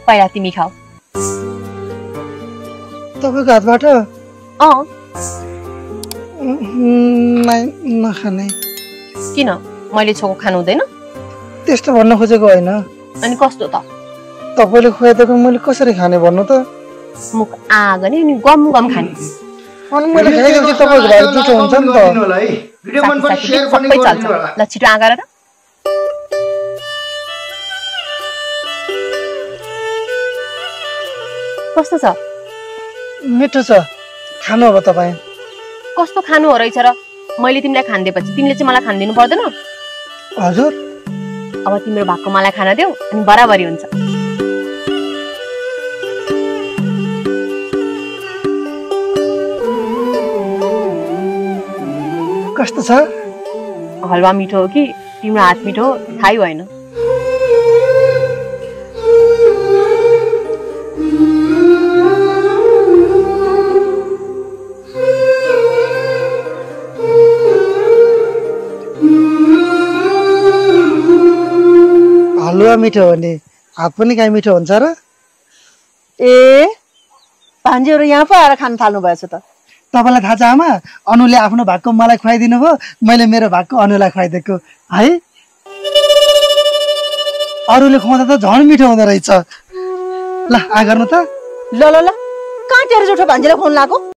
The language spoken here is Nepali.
पहिला तिमी खाऊ। तपाईको हातबाट? नखाने। किन मैले छोको खानु हुँदैन? त्यस्तो भन्न खोजेको होइन। अनि कस्तो त? तपाईले खुवाइदिएको मैले कसरी खाने भन्नु त? मुख आगने अनि गम गम खाने। अनि मैले खाइदिएको तपाईको भाइ जुठो हुन्छ नि त। भिडियो मन पनि शेयर पनि गरिदिनु होला। ल छिटो आगा र। कस्तो छ? मिठो छ। खानु अब तपाई। कस्तो खानु हो रहेछ र? मैले तिमीलाई खान दिएपछि तिमीले चाहिँ मलाई खान दिनु पर्दैन? हजुर। अब तिम्रो भागको मलाई खान देऊ अनि बराबरी हुन्छ। कस्तो छ? हलवा मिठो हो कि तिम्रो हात मिठो हो थाहै भएन। हलुवा मिठो हो नि हात पनि काई मिठो हुन्छ र? ए भान्जीहरु यहाँ पो आएर खान थाल्नु भएछ त। तपाईलाई थाहा छ आमा, अनुले आफ्नो भागको मलाई खुवाइदिनु भयो, मैले मेरो भागको अनुलाई खुवाइदिएको है। अरूले खुवाउँदा त झन् मिठो हुँदो रहेछ। ल आ गर्नु त। ल ल ल कहाँ तेरो जोठो भान्जीलाई खुवाउन लाग्यो?